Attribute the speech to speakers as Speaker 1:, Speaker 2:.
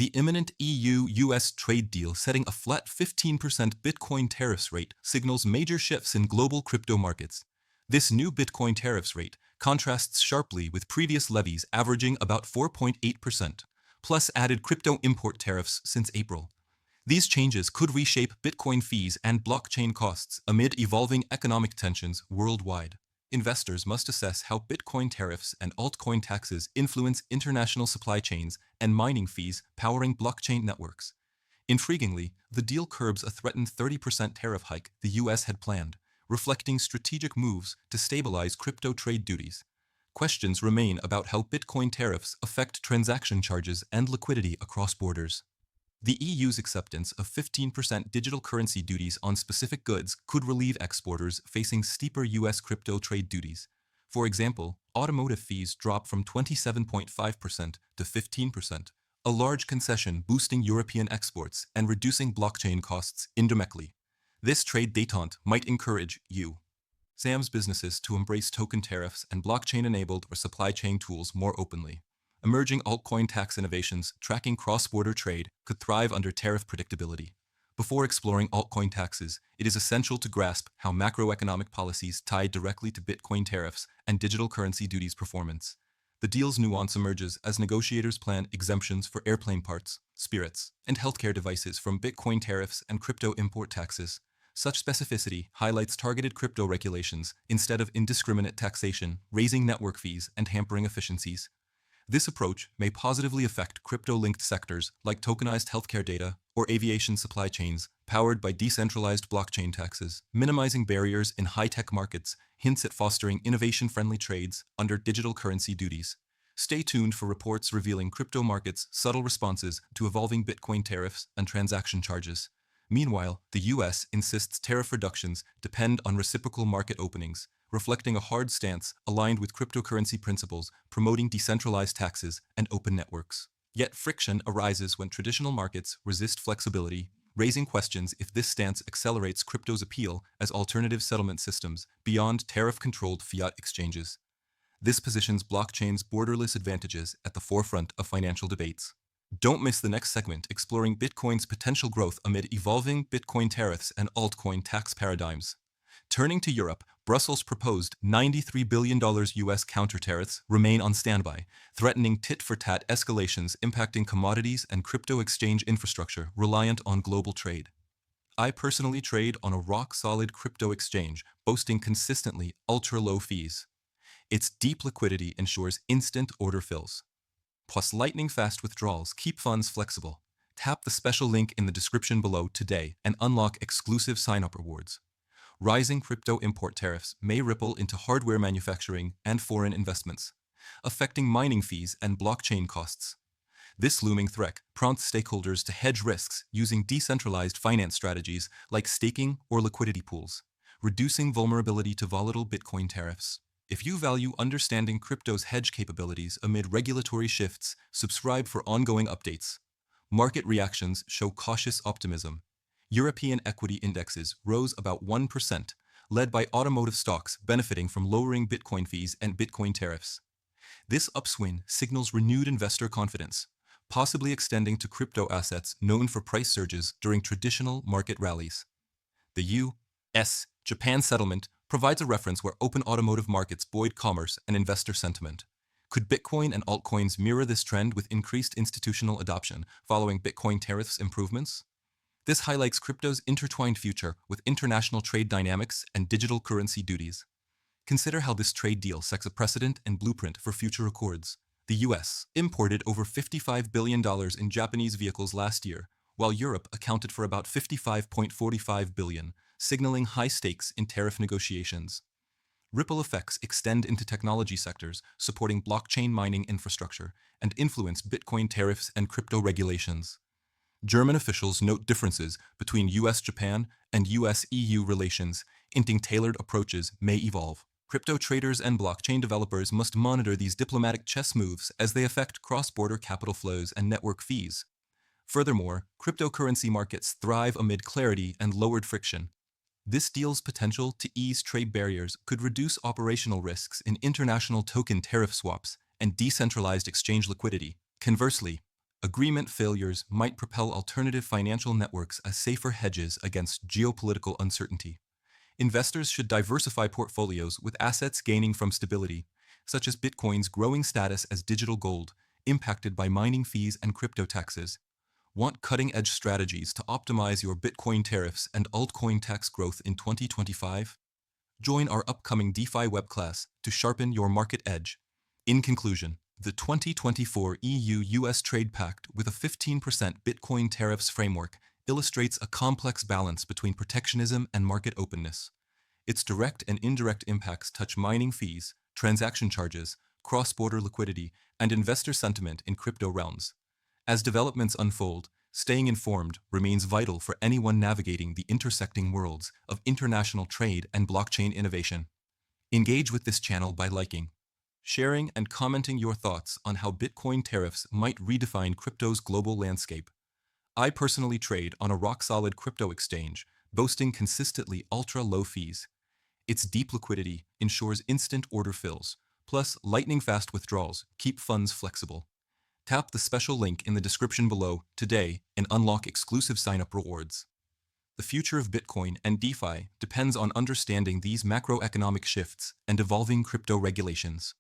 Speaker 1: The imminent EU-US trade deal setting a flat 15% Bitcoin tariffs rate signals major shifts in global crypto markets. This new Bitcoin tariffs rate contrasts sharply with previous levies averaging about 4.8%, plus added crypto import tariffs since April. These changes could reshape Bitcoin fees and blockchain costs amid evolving economic tensions worldwide. Investors must assess how Bitcoin tariffs and altcoin taxes influence international supply chains and mining fees powering blockchain networks. Intriguingly, the deal curbs a threatened 30% tariff hike the US had planned, reflecting strategic moves to stabilize crypto trade duties. Questions remain about how Bitcoin tariffs affect transaction charges and liquidity across borders. The EU's acceptance of 15% digital currency duties on specific goods could relieve exporters facing steeper US crypto trade duties. For example, automotive fees drop from 27.5% to 15%, a large concession boosting European exports and reducing blockchain costs indirectly. This trade détente might encourage U.S. businesses to embrace token tariffs and blockchain-enabled or supply chain tools more openly. Emerging altcoin tax innovations tracking cross-border trade could thrive under tariff predictability. Before exploring altcoin taxes, it is essential to grasp how macroeconomic policies tie directly to Bitcoin tariffs and digital currency duties performance. The deal's nuance emerges as negotiators plan exemptions for airplane parts, spirits, and healthcare devices from Bitcoin tariffs and crypto import taxes. Such specificity highlights targeted crypto regulations instead of indiscriminate taxation, raising network fees and hampering efficiencies. This approach may positively affect crypto-linked sectors like tokenized healthcare data or aviation supply chains powered by decentralized blockchain taxes. Minimizing barriers in high-tech markets hints at fostering innovation-friendly trades under digital currency duties. Stay tuned for reports revealing crypto markets' subtle responses to evolving Bitcoin tariffs and transaction charges. Meanwhile, the US insists tariff reductions depend on reciprocal market openings, reflecting a hard stance aligned with cryptocurrency principles promoting decentralized taxes and open networks. Yet friction arises when traditional markets resist flexibility, raising questions if this stance accelerates crypto's appeal as alternative settlement systems beyond tariff-controlled fiat exchanges. This positions blockchain's borderless advantages at the forefront of financial debates. Don't miss the next segment exploring Bitcoin's potential growth amid evolving Bitcoin tariffs and altcoin tax paradigms. Turning to Europe, Brussels' proposed $93 billion US counter-tariffs remain on standby, threatening tit-for-tat escalations impacting commodities and crypto exchange infrastructure reliant on global trade. I personally trade on a rock-solid crypto exchange, boasting consistently ultra-low fees. Its deep liquidity ensures instant order fills. Plus lightning-fast withdrawals keep funds flexible. Tap the special link in the description below today and unlock exclusive sign-up rewards. Rising crypto import tariffs may ripple into hardware manufacturing and foreign investments, affecting mining fees and blockchain costs. This looming threat prompts stakeholders to hedge risks using decentralized finance strategies like staking or liquidity pools, reducing vulnerability to volatile Bitcoin tariffs. If you value understanding crypto's hedge capabilities amid regulatory shifts, subscribe for ongoing updates. Market reactions show cautious optimism. European equity indexes rose about 1%, led by automotive stocks benefiting from lowering Bitcoin fees and Bitcoin tariffs. This upswing signals renewed investor confidence, possibly extending to crypto assets known for price surges during traditional market rallies. The U.S.-Japan settlement provides a reference where open automotive markets buoyed commerce and investor sentiment. Could Bitcoin and altcoins mirror this trend with increased institutional adoption following Bitcoin tariffs improvements? This highlights crypto's intertwined future with international trade dynamics and digital currency duties. Consider how this trade deal sets a precedent and blueprint for future accords. The US imported over $55 billion in Japanese vehicles last year, while Europe accounted for about $55.45 billion, signaling high stakes in tariff negotiations. Ripple effects extend into technology sectors, supporting blockchain mining infrastructure, and influence Bitcoin tariffs and crypto regulations. German officials note differences between US-Japan and US-EU relations, hinting tailored approaches may evolve. Crypto traders and blockchain developers must monitor these diplomatic chess moves as they affect cross-border capital flows and network fees. Furthermore, cryptocurrency markets thrive amid clarity and lowered friction. This deal's potential to ease trade barriers could reduce operational risks in international token tariff swaps and decentralized exchange liquidity. Conversely, Agreement failures might propel alternative financial networks as safer hedges against geopolitical uncertainty. Investors should diversify portfolios with assets gaining from stability, such as Bitcoin's growing status as digital gold, impacted by mining fees and crypto taxes. Want cutting-edge strategies to optimize your Bitcoin tariffs and altcoin tax growth in 2025? Join our upcoming DeFi web class to sharpen your market edge. In conclusion, the 2024 EU-US Trade Pact with a 15% Bitcoin tariffs framework illustrates a complex balance between protectionism and market openness. Its direct and indirect impacts touch mining fees, transaction charges, cross-border liquidity, and investor sentiment in crypto realms. As developments unfold, staying informed remains vital for anyone navigating the intersecting worlds of international trade and blockchain innovation. Engage with this channel by liking, sharing, and commenting your thoughts on how Bitcoin tariffs might redefine crypto's global landscape. I personally trade on a rock-solid crypto exchange, boasting consistently ultra-low fees. Its deep liquidity ensures instant order fills, plus lightning-fast withdrawals keep funds flexible. Tap the special link in the description below today and unlock exclusive sign-up rewards. The future of Bitcoin and DeFi depends on understanding these macroeconomic shifts and evolving crypto regulations.